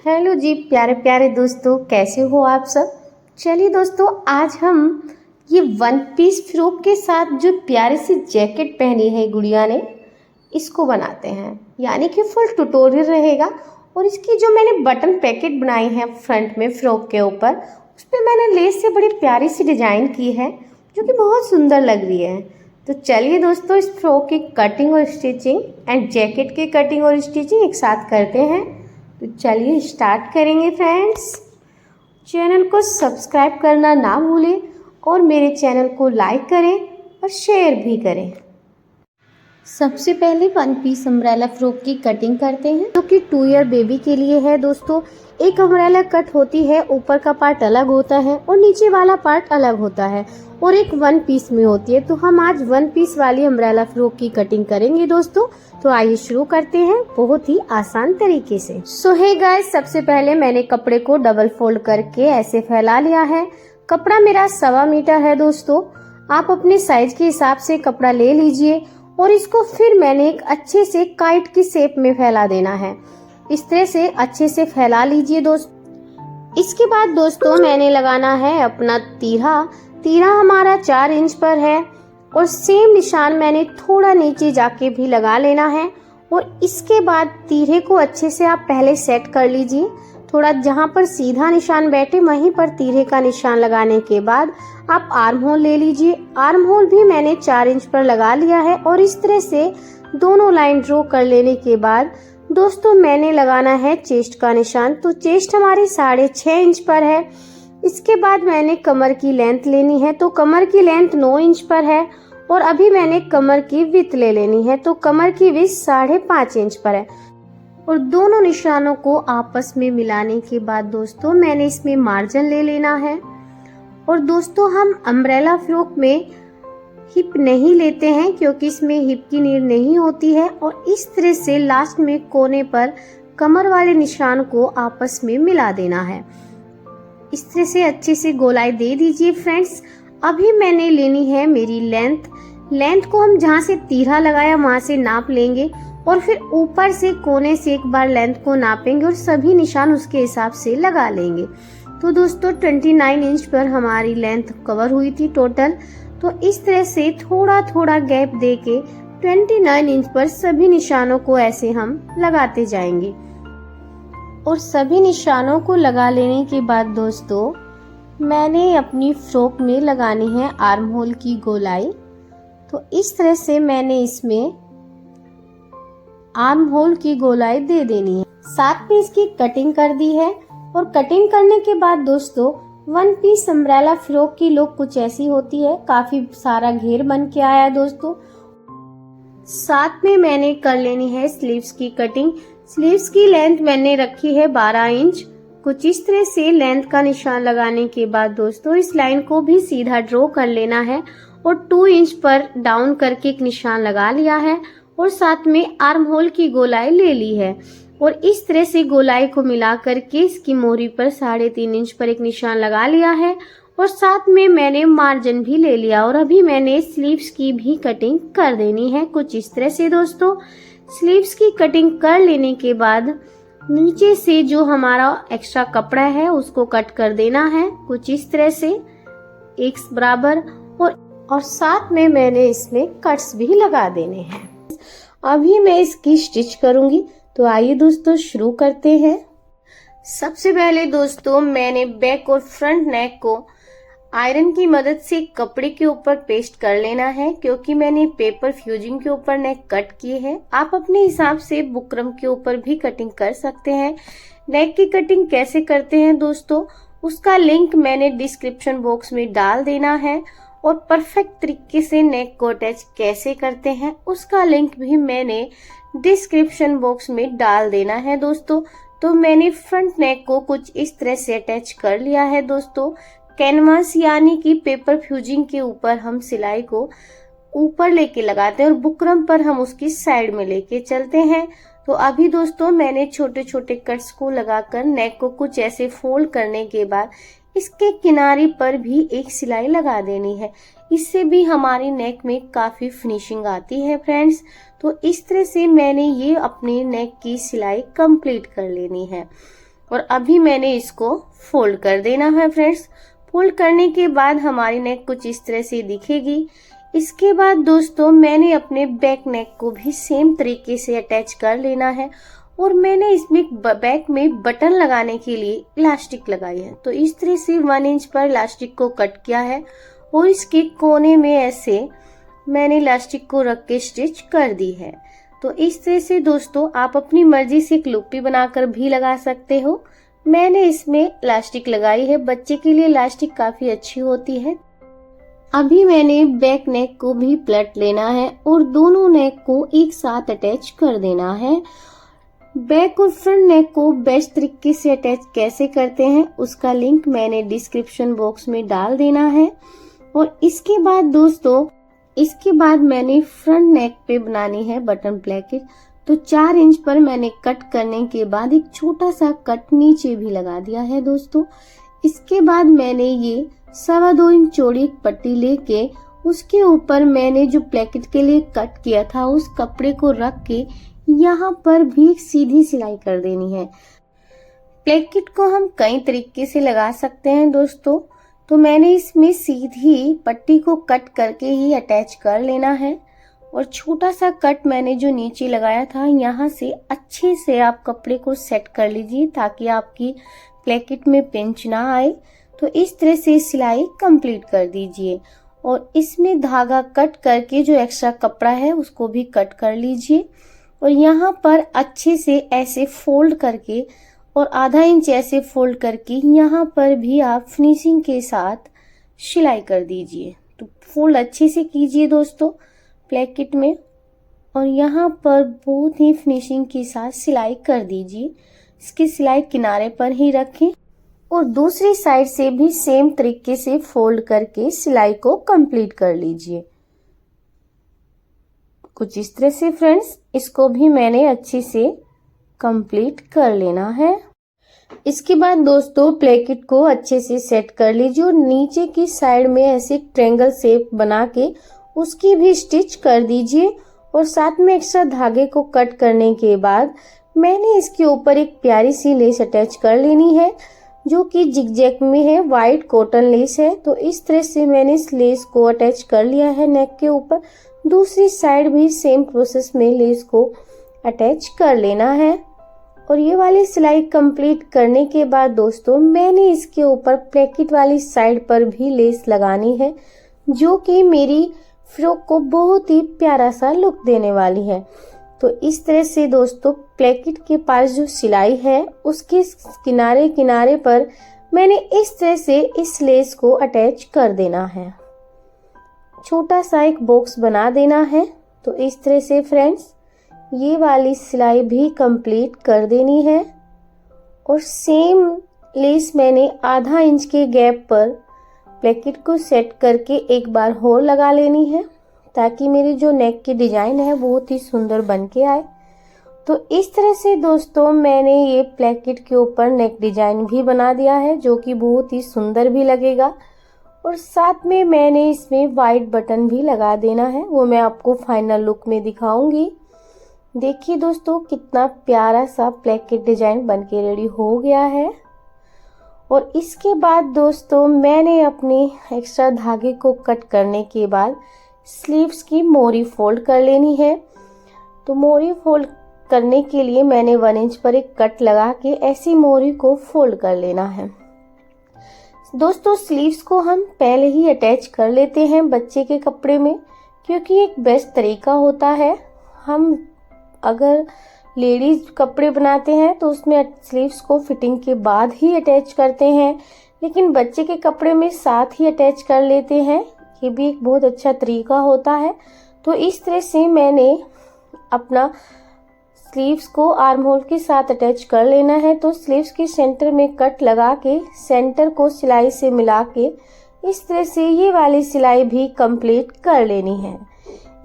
Hello जी प्यारे प्यारे दोस्तों, कैसे हो आप सब। चलिए दोस्तों, आज हम ये वन पीस फ्रॉक के साथ जो प्यारी सी जैकेट पहनी है गुड़िया ने, इसको बनाते हैं। यानी कि फुल ट्यूटोरियल रहेगा। और इसकी जो मैंने बटन पैकेट बनाई है फ्रंट में फ्रॉक के ऊपर, उस पर मैंने लेस से बड़ी प्यारी सी डिजाइन की है जो कि बहुत सुंदर लग रही है। तो चलिए दोस्तों, इस फ्रॉक की कटिंग और स्टिचिंग एंड जैकेट की कटिंग और स्टिचिंग एक साथ करते हैं। तो चलिए स्टार्ट करेंगे फ्रेंड्स। चैनल को सब्सक्राइब करना ना भूलें और मेरे चैनल को लाइक करें और शेयर भी करें। सबसे पहले वन पीस अम्ब्रेला फ्रॉक की कटिंग करते हैं जो कि 2 ईयर बेबी के लिए है। दोस्तों, एक अम्ब्रेला कट होती है, ऊपर का पार्ट अलग होता है और नीचे वाला पार्ट अलग होता है और एक वन पीस में होती है। तो हम आज वन पीस वाली अम्ब्रेला फ्रॉक की कटिंग करेंगे दोस्तों। तो आइए शुरू करते हैं बहुत ही आसान तरीके से। सो हे गाइस, सबसे पहले मैंने कपड़े को डबल फोल्ड करके ऐसे फैला लिया है। कपड़ा मेरा 1.25 मीटर है दोस्तों। आप अपने साइज के हिसाब से कपड़ा ले लीजिए और इसको फिर मैंने एक अच्छे से काइट की शेप में फैला देना है। इस तरह से अच्छे से फैला लीजिए दोस्तों। इसके बाद दोस्तों मैंने लगाना है अपना तीरा। तीरा हमारा 4 इंच पर है और सेम निशान मैंने थोड़ा नीचे जाके भी लगा लेना है। और इसके बाद तीरे को अच्छे से आप पहले सेट कर लीजिए। थोड़ा जहां पर सीधा निशान बैठे वहीं पर तीरे का निशान लगाने के बाद आप आर्म होल ले लीजिए। आर्म होल भी मैंने 4 इंच पर लगा लिया है और इस तरह से दोनों लाइन ड्रॉ कर लेने के बाद दोस्तों मैंने लगाना है चेस्ट का निशान। तो चेस्ट हमारी 6.5 इंच पर है। इसके बाद मैंने कमर की लेंथ लेनी है। तो कमर की लेंथ 9 इंच पर है और अभी मैंने कमर की विड्थ ले लेनी है। तो कमर की विड्थ 5.5 इंच पर है। और दोनों निशानों को आपस में मिलाने के बाद दोस्तों मैंने इसमें मार्जिन ले लेना है। और दोस्तों हम अम्ब्रेला फ्रॉक में हिप नहीं लेते हैं क्योंकि इसमें हिप की नीड नहीं होती है। और इस तरह से लास्ट में कोने पर कमर वाले निशान को आपस में मिला देना है। इस तरह से अच्छे से गोलाई दे दीजिए फ्रेंड्स। अभी मैंने लेनी है मेरी लेंथ को हम जहाँ से तीरा लगाया वहां से नाप लेंगे और फिर ऊपर से कोने से एक बार लेंथ को नापेंगे और सभी निशान उसके हिसाब से लगा लेंगे। तो दोस्तों 29 इंच पर हमारी लेंथ कवर हुई थी टोटल। तो इस तरह से थोड़ा थोड़ा गैप देके 29 इंच पर सभी निशानों को ऐसे हम लगाते जाएंगे। और सभी निशानों को लगा लेने के बाद दोस्तों मैंने अपनी फ्रॉक में लगानी है आर्म होल की गोलाई। तो इस तरह से मैंने इसमें आर्म होल की गोलाई दे देनी है। साथ में इसकी कटिंग कर दी है। और कटिंग करने के बाद दोस्तों वन पीस अम्ब्रेला फ्रॉक की लुक कुछ ऐसी होती है। काफी सारा घेर बन के आया है दोस्तों। साथ में मैंने कर लेनी है स्लीव्स की कटिंग। स्लीव्स की लेंथ मैंने रखी है 12 इंच। कुछ इस तरह से लेंथ का निशान लगाने के बाद दोस्तों इस लाइन को भी सीधा ड्रॉ कर लेना है और 2 इंच पर डाउन करके एक निशान लगा लिया है और साथ में आर्म होल की गोलाई ले ली है। और इस तरह से गोलाई को मिला करके इसकी मोहरी पर 3.5 इंच पर एक निशान लगा लिया है और साथ में मैंने मार्जिन भी ले लिया। और अभी मैंने स्लीव्स की भी कटिंग कर देनी है कुछ इस तरह से दोस्तों। स्लीव्स की कटिंग कर लेने के बाद नीचे से जो हमारा एक्स्ट्रा कपड़ा है उसको कट कर देना है कुछ इस तरह से एक बराबर। और साथ में मैंने इसमें कट्स भी लगा देने हैं। अभी मैं इसकी स्टिच करूंगी। तो आइए दोस्तों शुरू करते हैं। सबसे पहले दोस्तों मैंने बैक और फ्रंट नेक को आयरन की मदद से कपड़े के ऊपर पेस्ट कर लेना है क्योंकि मैंने पेपर फ्यूजिंग के ऊपर नेक कट किए हैं। आप अपने हिसाब से बुकरम के ऊपर भी कटिंग कर सकते हैं। नेक की कटिंग कैसे करते हैं दोस्तों उसका लिंक मैंने डिस्क्रिप्शन बॉक्स में डाल देना है। और परफेक्ट तरीके से नेक को अटैच कैसे करते हैं उसका लिंक भी मैंने डिस्क्रिप्शन बॉक्स में डाल देना है दोस्तों। तो मैंने फ्रंट नेक को कुछ इस तरह से अटैच कर लिया है दोस्तों। कैनवास यानी कि पेपर फ्यूजिंग के ऊपर हम सिलाई को ऊपर लेके लगाते हैं और बुकरम पर हम उसकी साइड में लेके चलते हैं। तो अभी दोस्तों मैंने छोटे छोटे कट्स को लगाकर नेक को कुछ ऐसे फोल्ड करने के बाद इसके किनारे पर भी एक सिलाई लगा देनी है। इससे भी हमारी नेक में काफी फिनिशिंग आती है फ्रेंड्स। तो इस तरह से मैंने ये अपनी नेक की सिलाई कंप्लीट कर लेनी है। और अभी मैंने इसको फोल्ड कर देना है फ्रेंड्स। फोल्ड करने के बाद हमारी नेक कुछ इस तरह से दिखेगी। इसके बाद दोस्तों मैंने अपने बैक नेक को भी सेम तरीके से अटैच कर लेना है और मैंने इसमें बैक में बटन लगाने के लिए इलास्टिक लगाई है। तो इस तरह से 1 इंच पर इलास्टिक को कट किया है और इसके कोने में ऐसे मैंने इलास्टिक को रख के स्टिच कर दी है। तो इस तरह से दोस्तों आप अपनी मर्जी से क्लिप बनाकर भी लगा सकते हो। मैंने इसमें इलास्टिक लगाई है, बच्चे के लिए इलास्टिक काफी अच्छी होती है। अभी मैंने बैक नेक को भी पलट लेना है और दोनों नेक को एक साथ अटैच कर देना है। बैक और फ्रंट नेक को बेस्ट तरीके से अटैच कैसे करते हैं उसका लिंक मैंने डिस्क्रिप्शन बॉक्स में डाल देना है। और इसके बाद दोस्तों मैंने फ्रंट नेक पे बनानी है बटन प्लेकेट। तो 4 इंच पर मैंने कट करने के बाद एक छोटा सा कट नीचे भी लगा दिया है दोस्तों। इसके बाद मैंने ये 2.25 इंच चौड़ी पट्टी लेके उसके ऊपर मैंने जो प्लेकेट के लिए कट किया था उस कपड़े को रख के यहाँ पर भी एक सीधी सिलाई कर देनी है। प्लेकेट को हम कई तरीके से लगा सकते हैं दोस्तों। तो मैंने इसमें सीधी पट्टी को कट करके ही अटैच कर लेना है और छोटा सा कट मैंने जो नीचे लगाया था यहाँ से अच्छे से आप कपड़े को सेट कर लीजिए ताकि आपकी प्लेकेट में पिंच ना आए। तो इस तरह से सिलाई कंप्लीट कर दीजिए और इसमें धागा कट करके जो एक्स्ट्रा कपड़ा है उसको भी कट कर लीजिए और यहाँ पर अच्छे से ऐसे फोल्ड करके और आधा इंच ऐसे फोल्ड करके यहाँ पर भी आप फिनिशिंग के साथ सिलाई कर दीजिए। तो फोल्ड अच्छे से कीजिए दोस्तों प्लेकेट में और यहाँ पर बहुत ही फिनिशिंग के साथ सिलाई कर दीजिए। इसकी सिलाई किनारे पर ही रखें और दूसरी साइड से भी सेम तरीके से फोल्ड करके सिलाई को कंप्लीट कर लीजिए कुछ इस तरह से फ्रेंड्स। इसको भी मैंने अच्छे से कंप्लीट कर लेना है। इसके बाद दोस्तों प्लेकेट को अच्छे से सेट कर लीजिए और नीचे की साइड में ऐसे ट्रायंगल शेप बना के उसकी भी स्टिच कर दीजिए और साथ में एक्स्ट्रा धागे को कट करने के बाद मैंने इसके ऊपर एक प्यारी सी लेस अटैच कर लेनी है जो कि जिगजैग में है, वाइट कॉटन लेस है। तो इस तरह से मैंने इस लेस को अटैच कर लिया है नेक के ऊपर। दूसरी साइड भी सेम प्रोसेस में लेस को अटैच कर लेना है और ये वाली सिलाई कंप्लीट करने के बाद दोस्तों मैंने इसके ऊपर प्लेकेट वाली साइड पर भी लेस लगानी है जो कि मेरी फ्रॉक को बहुत ही प्यारा सा लुक देने वाली है। तो इस तरह से दोस्तों प्लेकेट के पास जो सिलाई है उसके किनारे किनारे पर मैंने इस तरह से इस लेस को अटैच कर देना है। छोटा सा एक बॉक्स बना देना है। तो इस तरह से फ्रेंड्स ये वाली सिलाई भी कंप्लीट कर देनी है और सेम लेस मैंने आधा इंच के गैप पर प्लेकेट को सेट करके एक बार और लगा लेनी है ताकि मेरी जो नेक की डिजाइन है बहुत ही सुंदर बन के आए। तो इस तरह से दोस्तों मैंने ये प्लेकेट के ऊपर नेक डिजाइन भी बना दिया है जो कि बहुत ही सुंदर भी लगेगा और साथ में मैंने इसमें वाइट बटन भी लगा देना है, वो मैं आपको फाइनल लुक में दिखाऊंगी। देखिए दोस्तों कितना प्यारा सा प्लेकेट डिजाइन बनके रेडी हो गया है। और इसके बाद दोस्तों मैंने अपने एक्स्ट्रा धागे को कट करने के बाद स्लीव्स की मोरी फोल्ड कर लेनी है। तो मोरी फोल्ड करने के लिए मैंने 1 इंच पर एक कट लगा के ऐसी मोरी को फोल्ड कर लेना है। दोस्तों स्लीव्स को हम पहले ही अटैच कर लेते हैं बच्चे के कपड़े में क्योंकि एक बेस्ट तरीका होता है। हम अगर लेडीज कपड़े बनाते हैं तो उसमें स्लीव्स को फिटिंग के बाद ही अटैच करते हैं, लेकिन बच्चे के कपड़े में साथ ही अटैच कर लेते हैं। ये भी एक बहुत अच्छा तरीका होता है। तो इस तरह से मैंने अपना स्लीव्स को आर्म होल के साथ अटैच कर लेना है। तो स्लीव्स के सेंटर में कट लगा के सेंटर को सिलाई से मिला के इस तरह से ये वाली सिलाई भी कंप्लीट कर लेनी है।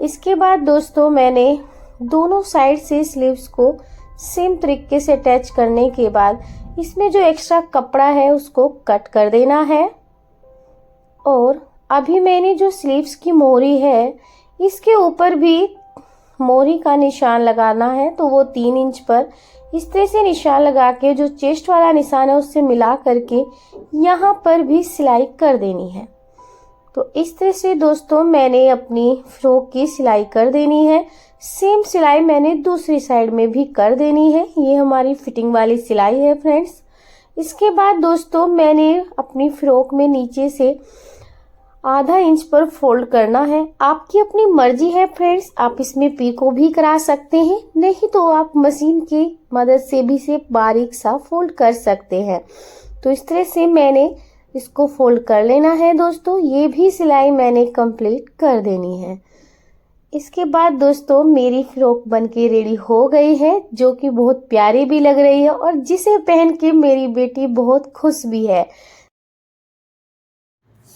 इसके बाद दोस्तों मैंने दोनों साइड से स्लीव्स को सेम तरीके से अटैच करने के बाद इसमें जो एक्स्ट्रा कपड़ा है उसको कट कर देना है। और अभी मैंने जो स्लीव्स की मोरी है इसके ऊपर भी मोहरी का निशान लगाना है तो वो 3 इंच पर इस तरह से निशान लगा के जो चेस्ट वाला निशान है उससे मिला करके यहाँ पर भी सिलाई कर देनी है। तो इस तरह से दोस्तों मैंने अपनी फ्रॉक की सिलाई कर देनी है। सेम सिलाई मैंने दूसरी साइड में भी कर देनी है। ये हमारी फिटिंग वाली सिलाई है फ्रेंड्स। इसके बाद दोस्तों मैंने अपनी फ्रॉक में नीचे से आधा इंच पर फोल्ड करना है। आपकी अपनी मर्जी है फ्रेंड्स, आप इसमें पीको भी करा सकते हैं, नहीं तो आप मशीन की मदद से भी इसे बारीक सा फोल्ड कर सकते हैं। तो इस तरह से मैंने इसको फोल्ड कर लेना है दोस्तों। ये भी सिलाई मैंने कंप्लीट कर देनी है। इसके बाद दोस्तों मेरी फ्रॉक बनके रेडी हो गई है, जो कि बहुत प्यारी भी लग रही है और जिसे पहन के मेरी बेटी बहुत खुश भी है।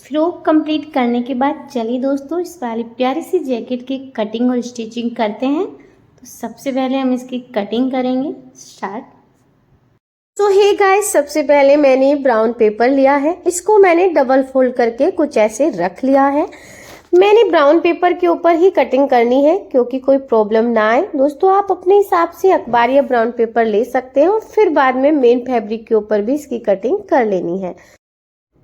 फ्रॉक कंप्लीट करने के बाद चलिए दोस्तों इस वाली प्यारी सी जैकेट की कटिंग और स्टिचिंग करते हैं। तो सबसे पहले हम इसकी कटिंग करेंगे स्टार्ट। तो हे गाइस, सबसे पहले मैंने ब्राउन पेपर लिया है। इसको मैंने डबल फोल्ड करके कुछ ऐसे रख लिया है। मैंने ब्राउन पेपर के ऊपर ही कटिंग करनी है क्योंकि कोई प्रॉब्लम ना आए। दोस्तों आप अपने हिसाब से अखबार या ब्राउन पेपर ले सकते हैं और फिर बाद में मेन फैब्रिक के ऊपर भी इसकी कटिंग कर लेनी है।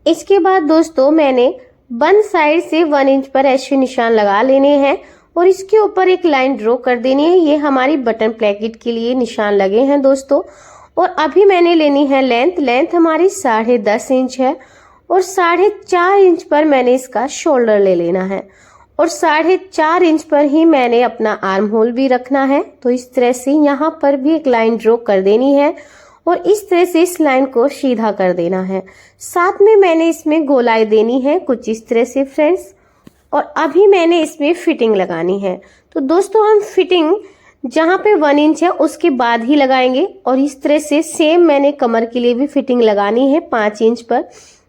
इसके बाद दोस्तों मैंने वन साइड से 1 इंच पर ऐसे निशान लगा लेने हैं और इसके ऊपर एक लाइन ड्रॉ कर देनी है। ये हमारी बटन प्लेकेट के लिए निशान लगे हैं दोस्तों। और अभी मैंने लेनी है लेंथ हमारी 10.5 इंच है और 4.5 इंच पर मैंने इसका शोल्डर ले लेना है और 4.5 इंच पर ही मैंने अपना आर्म होल भी रखना है। तो इस तरह से यहाँ पर भी एक लाइन ड्रॉ कर देनी है और इस तरह से इस लाइन को सीधा कर देना है। साथ में मैंने इसमें गोलाई देनी है कुछ इस तरह से फ्रेंड्स। और अभी मैंने इसमें फिटिंग लगानी है। तो दोस्तों हम फिटिंग जहाँ पे 1 इंच है उसके बाद ही लगाएंगे और इस तरह से सेम मैंने कमर के लिए भी फिटिंग लगानी है 5 इंच पर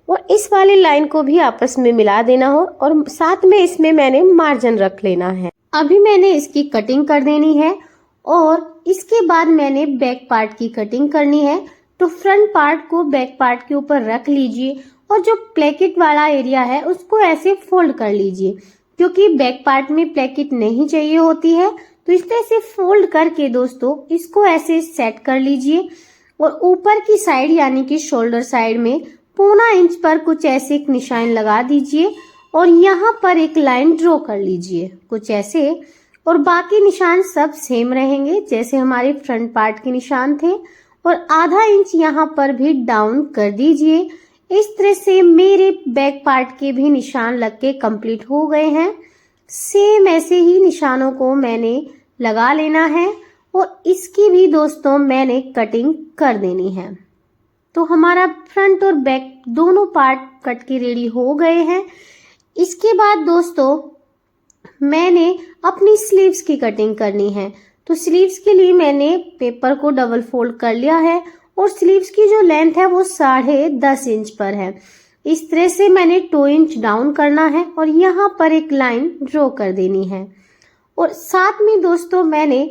और इस वाली लाइन को भी आपस में मिला देना हो और साथ में इसमें मैंने मार्जिन रख लेना है। अभी मैंने इसकी कटिंग कर देनी है और इसके बाद मैंने बैक पार्ट की कटिंग करनी है। तो फ्रंट पार्ट को बैक पार्ट के ऊपर रख लीजिए और जो प्लेकेट वाला एरिया है उसको ऐसे फोल्ड कर लीजिए क्योंकि बैक पार्ट में प्लेकेट नहीं चाहिए होती है। तो इस तरह से फोल्ड करके दोस्तों इसको ऐसे सेट कर लीजिए और ऊपर की साइड यानी कि शोल्डर साइड में 0.25 इंच पर कुछ ऐसे एक निशान लगा दीजिए और यहाँ पर एक लाइन ड्रॉ कर लीजिए कुछ ऐसे। और बाकी निशान सब सेम रहेंगे जैसे हमारे फ्रंट पार्ट के निशान थे और आधा इंच यहाँ पर भी डाउन कर दीजिए। इस तरह से मेरे बैक पार्ट के भी निशान लग के कंप्लीट हो गए हैं। सेम ऐसे ही निशानों को मैंने लगा लेना है और इसकी भी दोस्तों मैंने कटिंग कर देनी है। तो हमारा फ्रंट और बैक दोनों पार्ट कट के रेडी हो गए हैं। इसके बाद दोस्तों मैंने अपनी स्लीव्स की कटिंग करनी है। तो स्लीव्स के लिए मैंने पेपर को डबल फोल्ड कर लिया है और स्लीव्स की जो लेंथ है वो 10.5 इंच पर है। इस तरह से मैंने 2 इंच डाउन करना है और यहाँ पर एक लाइन ड्रॉ कर देनी है। और साथ में दोस्तों मैंने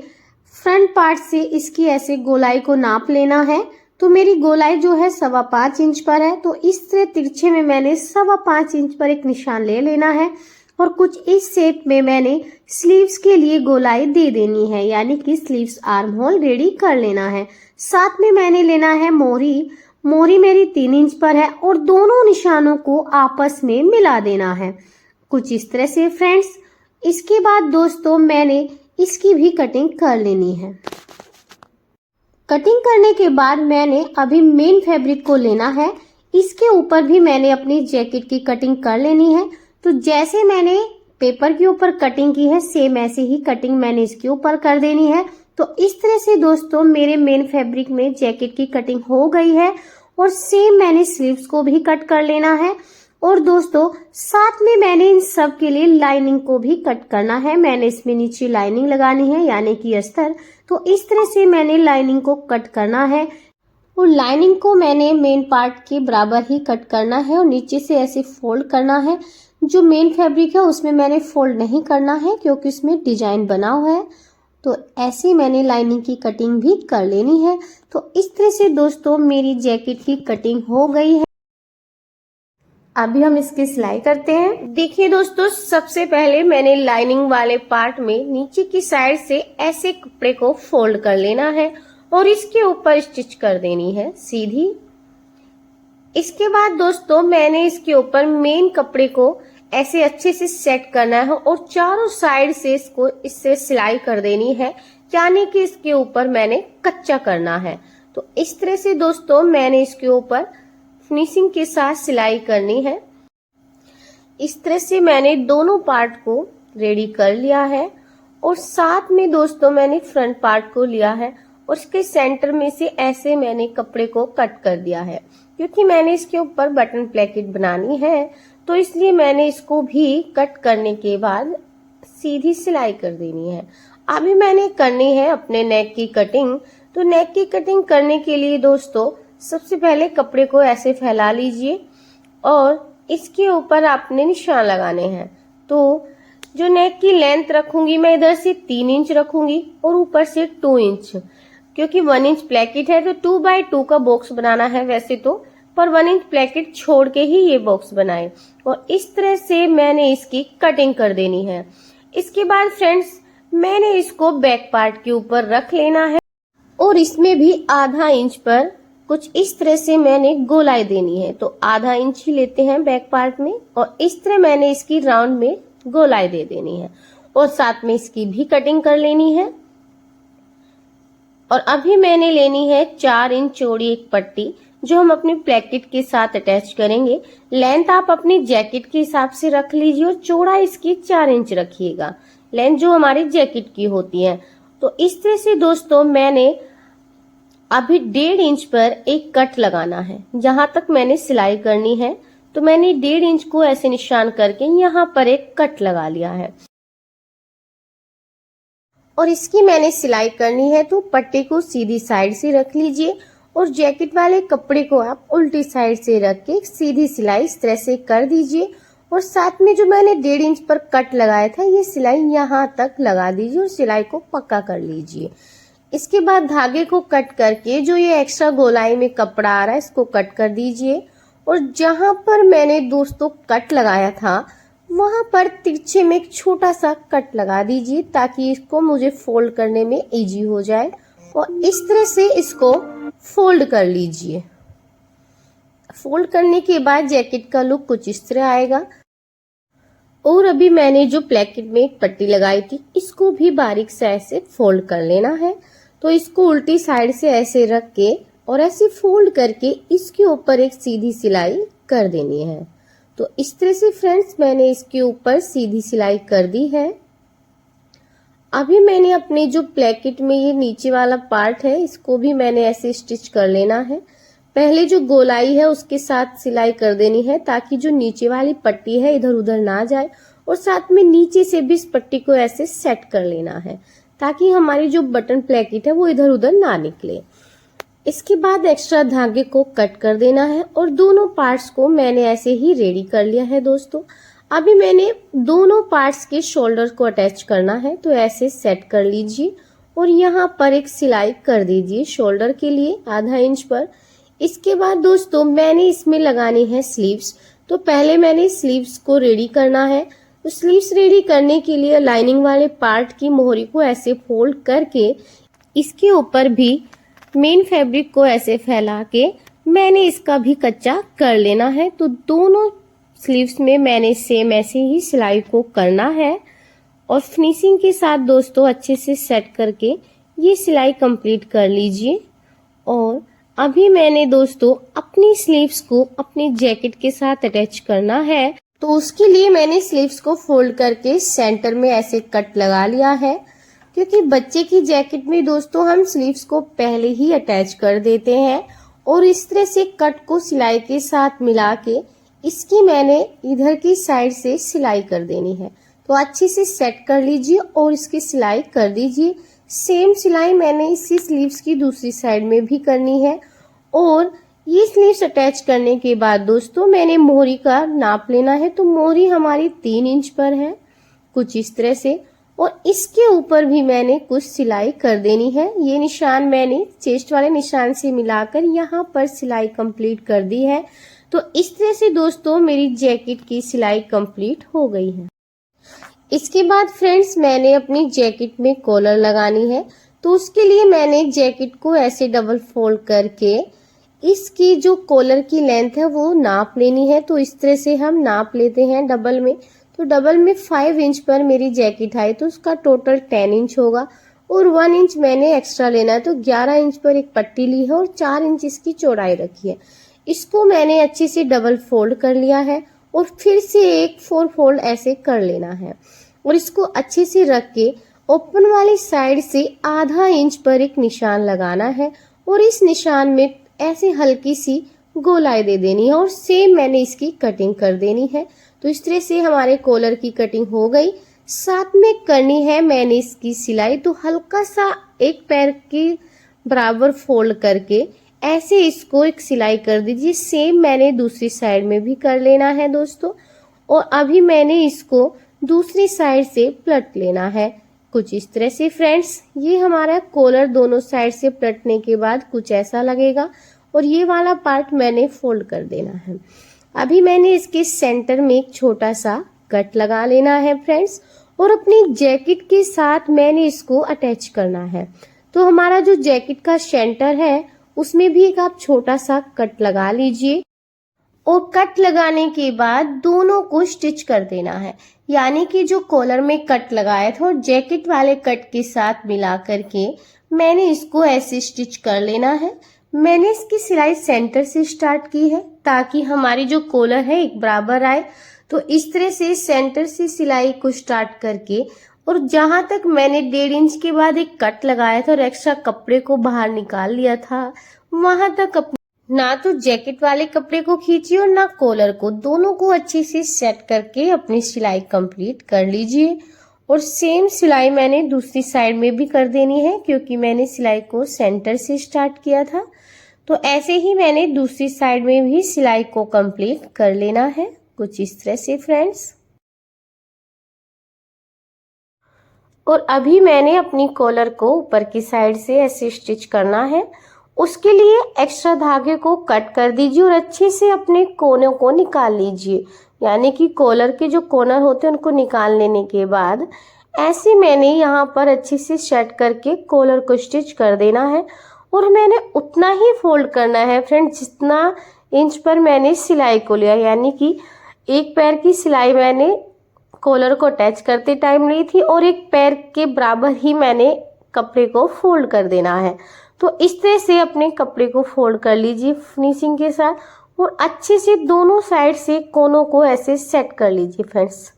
फ्रंट पार्ट से इसकी ऐसे गोलाई को नाप लेना है। तो मेरी गोलाई जो है 5.25 इंच पर है। तो इस तरह तिरछे में मैंने 5.25 इंच पर एक निशान ले लेना है और कुछ इस शेप में मैंने स्लीव्स के लिए गोलाई दे देनी है यानी कि स्लीव्स आर्म होल रेडी कर लेना है। साथ में मैंने लेना है मोहरी मेरी 3 इंच पर है और दोनों निशानों को आपस में मिला देना है कुछ इस तरह से फ्रेंड्स। इसके बाद दोस्तों मैंने इसकी भी कटिंग कर लेनी है। कटिंग करने के बाद मैंने अभी मेन फैब्रिक को लेना है। इसके ऊपर भी मैंने अपनी जैकेट की कटिंग कर लेनी है। तो जैसे मैंने पेपर के ऊपर कटिंग की है सेम ऐसे ही कटिंग मैंने इसके ऊपर कर देनी है। तो इस तरह से दोस्तों मेरे मेन फैब्रिक में जैकेट की कटिंग हो गई है और सेम मैंने स्लीव्स को भी कट कर लेना है। और दोस्तों साथ में मैंने इन सब के लिए लाइनिंग को भी कट करना है। मैंने इसमें नीचे लाइनिंग लगानी है यानी कि अस्तर। तो इस तरह से मैंने लाइनिंग को कट करना है और लाइनिंग को मैंने मेन पार्ट के बराबर ही कट करना है और नीचे से ऐसे फोल्ड करना है। जो मेन फैब्रिक है उसमें मैंने फोल्ड नहीं करना है क्योंकि उसमें डिजाइन बना हुआ है। तो ऐसे मैंने लाइनिंग की कटिंग भी कर लेनी है। तो इस तरह से दोस्तों मेरी जैकेट की कटिंग हो गई है। अभी हम इसकी सिलाई करते हैं। देखिए दोस्तों, सबसे पहले मैंने लाइनिंग वाले पार्ट में नीचे की साइड से ऐसे कपड़े को फोल्ड कर लेना है और इसके ऊपर स्टिच कर देनी है सीधी। इसके बाद दोस्तों मैंने इसके ऊपर मेन कपड़े को ऐसे अच्छे से सेट करना है और चारों साइड से इसको इससे सिलाई कर देनी है, यानी कि इसके ऊपर मैंने कच्चा करना है। तो इस तरह से दोस्तों मैंने इसके ऊपर फिनिशिंग के साथ सिलाई करनी है। इस तरह से मैंने दोनों पार्ट को रेडी कर लिया है और साथ में दोस्तों मैंने फ्रंट पार्ट को लिया है और इसके सेंटर में से ऐसे मैंने कपड़े को कट कर दिया है, क्योंकि मैंने इसके ऊपर बटन प्लेकेट बनानी है, तो इसलिए मैंने इसको भी कट करने के बाद सीधी सिलाई कर देनी है। अभी मैंने करनी है अपने नेक की कटिंग। तो नेक की कटिंग करने के लिए दोस्तों सबसे पहले कपड़े को ऐसे फैला लीजिए और इसके ऊपर आपने निशान लगाने हैं। तो जो नेक की लेंथ रखूंगी मैं इधर से 3 इंच रखूंगी और ऊपर से 2 इंच, क्योंकि 1 इंच प्लेकेट है तो 2 बाय 2 का बॉक्स बनाना है वैसे तो, पर 1 इंच प्लेकेट छोड़ के ही ये बॉक्स बनाए और इस तरह से मैंने इसकी कटिंग कर देनी है। इसके बाद फ्रेंड्स मैंने इसको बैक पार्ट के ऊपर रख लेना है और इसमें भी आधा इंच पर कुछ इस तरह से मैंने गोलाई देनी है। तो आधा इंच ही लेते हैं बैक पार्ट में और इस तरह मैंने इसकी राउंड में गोलाई दे देनी है और साथ में इसकी भी कटिंग कर लेनी है। और अभी मैंने लेनी है 4 इंच चौड़ी एक पट्टी, जो हम अपनी प्लेकेट के साथ अटैच करेंगे। लेंथ आप अपनी जैकेट के हिसाब से रख लीजिए और चौड़ा इसकी 4 इंच रखिएगा, लेंथ जो हमारी जैकेट की होती है। तो इस तरह से दोस्तों मैंने अभी 1.5 इंच पर एक कट लगाना है, जहां तक मैंने सिलाई करनी है। तो मैंने 1.5 इंच को ऐसे निशान करके यहाँ पर एक कट लगा लिया है और इसकी मैंने सिलाई करनी है। तो पट्टी को सीधी साइड से रख लीजिए और जैकेट वाले कपड़े को आप उल्टी साइड से रख के सीधी सिलाई इस तरह से कर दीजिए और साथ में जो मैंने 1.5 इंच पर कट लगाया था ये सिलाई यहाँ तक लगा दीजिए और सिलाई को पक्का कर लीजिए। इसके बाद धागे को कट करके जो ये एक्स्ट्रा गोलाई में कपड़ा आ रहा है इसको कट कर दीजिए और जहां पर मैंने दोस्तों कट लगाया था वहां पर तिरछे में एक छोटा सा कट लगा दीजिए, ताकि इसको मुझे फोल्ड करने में इजी हो जाए। और इस तरह से इसको फोल्ड कर लीजिए। फोल्ड करने के बाद जैकेट का लुक कुछ इस तरह आएगा। और अभी मैंने जो प्लेकेट में एक पट्टी लगाई थी इसको भी बारीक से ऐसे फोल्ड कर लेना है। तो इसको उल्टी साइड से ऐसे रख के और ऐसे फोल्ड करके इसके ऊपर एक सीधी सिलाई कर देनी है। तो इस तरह से फ्रेंड्स मैंने इसके ऊपर सीधी सिलाई कर दी है। अभी मैंने अपने जो प्लेकेट में ये नीचे वाला पार्ट है इसको भी मैंने ऐसे स्टिच कर लेना है। पहले जो गोलाई है उसके साथ सिलाई कर देनी है, ताकि जो नीचे वाली पट्टी है इधर उधर ना जाए और साथ में नीचे से भी इस पट्टी को ऐसे सेट कर लेना है, ताकि हमारी जो बटन प्लेकेट है वो इधर उधर ना निकले। इसके बाद एक्स्ट्रा धागे को कट कर देना है और दोनों पार्ट्स को मैंने ऐसे ही रेडी कर लिया है दोस्तों। अभी मैंने दोनों पार्ट्स के शोल्डर को अटैच करना है, तो ऐसे सेट कर लीजिए और यहाँ पर एक सिलाई कर दीजिए शोल्डर के लिए आधा इंच पर। इसके बाद दोस्तों मैंने इसमें लगानी है स्लीव्स। तो पहले मैंने स्लीव्स को रेडी करना है। तो स्लीव्स रेडी करने के लिए लाइनिंग वाले पार्ट की मोहरी को ऐसे फोल्ड करके इसके ऊपर भी मेन फैब्रिक को ऐसे फैला के मैंने इसका भी कच्चा कर लेना है। तो दोनों स्लीव्स में मैंने सेम ऐसे ही सिलाई को करना है और फिनिशिंग के साथ दोस्तों अच्छे से सेट करके ये सिलाई कंप्लीट कर लीजिए। और अभी मैंने दोस्तों अपनी स्लीव्स को अपनी जैकेट के साथ अटैच करना है। तो उसके लिए मैंने स्लीव्स को फोल्ड करके सेंटर में ऐसे कट लगा लिया है, क्योंकि बच्चे की जैकेट में दोस्तों हम स्लीव्स को पहले ही अटैच कर देते हैं और इस तरह से कट को सिलाई के साथ मिला के इसकी मैंने इधर की साइड से सिलाई कर देनी है। तो अच्छे से सेट कर लीजिए और इसकी सिलाई कर दीजिए। सेम सिलाई मैंने इसी स्लीव्स की दूसरी साइड में भी करनी है। और ये स्लीव्स अटैच करने के बाद दोस्तों मैंने मोहरी का नाप लेना है। तो मोहरी हमारी 3 इंच पर है कुछ इस तरह से, और इसके ऊपर भी मैंने कुछ सिलाई कर देनी है। ये निशान मैंने चेस्ट वाले निशान से मिलाकर यहाँ पर सिलाई कंप्लीट कर दी है। तो इस तरह से दोस्तों मेरी जैकेट की सिलाई कंप्लीट हो गई है। इसके बाद फ्रेंड्स मैंने अपनी जैकेट में कॉलर लगानी है, तो उसके लिए मैंने जैकेट को ऐसे डबल फोल्ड करके इसकी जो कॉलर की लेंथ है वो नाप लेनी है। तो इस तरह से हम नाप लेते हैं डबल में। तो डबल में 5 इंच पर मेरी जैकेट है, तो उसका टोटल 10 इंच होगा और 1 इंच मैंने एक्स्ट्रा लेना है। तो 11 इंच पर एक पट्टी ली है और 4 इंच इसकी चौड़ाई रखी है। इसको मैंने अच्छे से डबल फोल्ड कर लिया है और फिर से एक 4 फोल्ड ऐसे कर लेना है और इसको अच्छे से रख के ओपन वाली साइड से आधा इंच पर एक निशान लगाना है और इस निशान में ऐसे हल्की सी गोलाई दे देनी है और सेम मैंने इसकी कटिंग कर देनी है। तो इस तरह से हमारे कॉलर की कटिंग हो गई। साथ में करनी है मैंने इसकी सिलाई, तो हल्का सा एक पैर के बराबर फोल्ड करके ऐसे इसको एक सिलाई कर दीजिए। सेम मैंने दूसरी साइड में भी कर लेना है दोस्तों। और अभी मैंने इसको दूसरी साइड से पलट लेना है कुछ इस तरह से। फ्रेंड्स ये हमारा कॉलर दोनों साइड से पलटने के बाद कुछ ऐसा लगेगा और ये वाला पार्ट मैंने फोल्ड कर देना है। अभी मैंने इसके सेंटर में एक छोटा सा कट लगा लेना है फ्रेंड्स और अपनी जैकेट के साथ मैंने इसको अटैच करना है। तो हमारा जो जैकेट का सेंटर है उसमें भी एक आप छोटा सा कट लगा लीजिए और कट लगाने के बाद दोनों को स्टिच कर देना है। यानी कि जो कॉलर में कट लगाया था और जैकेट वाले कट के साथ मिला करके मैंने इसको ऐसे स्टिच कर लेना है। मैंने इसकी सिलाई सेंटर से स्टार्ट की है ताकि हमारी जो कॉलर है एक बराबर आए। तो इस तरह से सेंटर से सिलाई को स्टार्ट करके और जहां तक मैंने 1.5 इंच के बाद एक कट लगाया था और एक्स्ट्रा कपड़े को बाहर निकाल लिया था, वहां तक ना तो जैकेट वाले कपड़े को खींचिए और ना कॉलर को, दोनों को अच्छे से सेट करके अपनी सिलाई कंप्लीट कर लीजिए। और सेम सिलाई मैंने दूसरी साइड में भी कर देनी है क्योंकि मैंने सिलाई को सेंटर से स्टार्ट किया था। तो ऐसे ही मैंने दूसरी साइड में भी सिलाई को कंप्लीट कर लेना है कुछ इस तरह से फ्रेंड्स। और अभी मैंने अपनी कॉलर को ऊपर की साइड से ऐसे स्टिच करना है। उसके लिए एक्स्ट्रा धागे को कट कर दीजिए और अच्छे से अपने कोनों को निकाल लीजिए। यानी कि कॉलर के जो कॉर्नर होते हैं उनको निकाल लेने के बाद ऐसे मैंने यहाँ पर अच्छे से सेट करके कॉलर को स्टिच कर देना है। और मैंने उतना ही फोल्ड करना है फ्रेंड्स जितना इंच पर मैंने सिलाई को लिया। यानी कि एक पैर की सिलाई मैंने कॉलर को अटैच करते टाइम ली थी और एक पैर के बराबर ही मैंने कपड़े को फोल्ड कर देना है। तो इस तरह से अपने कपड़े को फोल्ड कर लीजिए फिनिशिंग के साथ और अच्छे से दोनों साइड से कोनों को ऐसे सेट कर लीजिए फ्रेंड्स।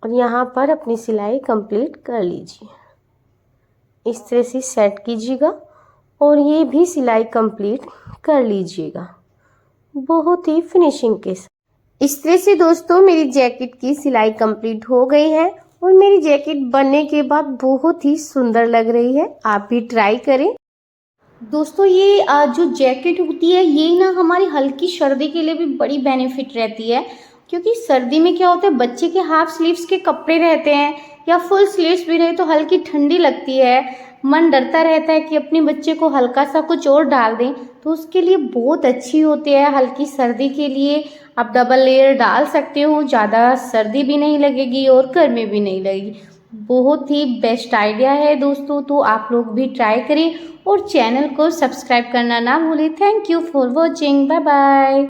और यहाँ पर अपनी सिलाई कंप्लीट कर लीजिए। इस तरह से सेट कीजिएगा और ये भी सिलाई कंप्लीट कर लीजिएगा बहुत ही फिनिशिंग के साथ। इस तरह से दोस्तों मेरी जैकेट की सिलाई कंप्लीट हो गई है और मेरी जैकेट बनने के बाद बहुत ही सुंदर लग रही है। आप भी ट्राई करें दोस्तों। ये जो जैकेट होती है ये ना हमारी हल्की सर्दी के लिए भी बड़ी बेनिफिट रहती है क्योंकि सर्दी में क्या होता है बच्चे के हाफ स्लीव्स के कपड़े रहते हैं या फुल स्लीव्स भी रहे तो हल्की ठंडी लगती है। मन डरता रहता है कि अपने बच्चे को हल्का सा कुछ और डाल दें, तो उसके लिए बहुत अच्छी होती है। हल्की सर्दी के लिए आप डबल लेयर डाल सकते हो, ज़्यादा सर्दी भी नहीं लगेगी और गर्मी भी नहीं लगेगी। बहुत ही बेस्ट आइडिया है दोस्तों, तो आप लोग भी ट्राई करें और चैनल को सब्सक्राइब करना ना भूलें। Thank you for watching, bye bye.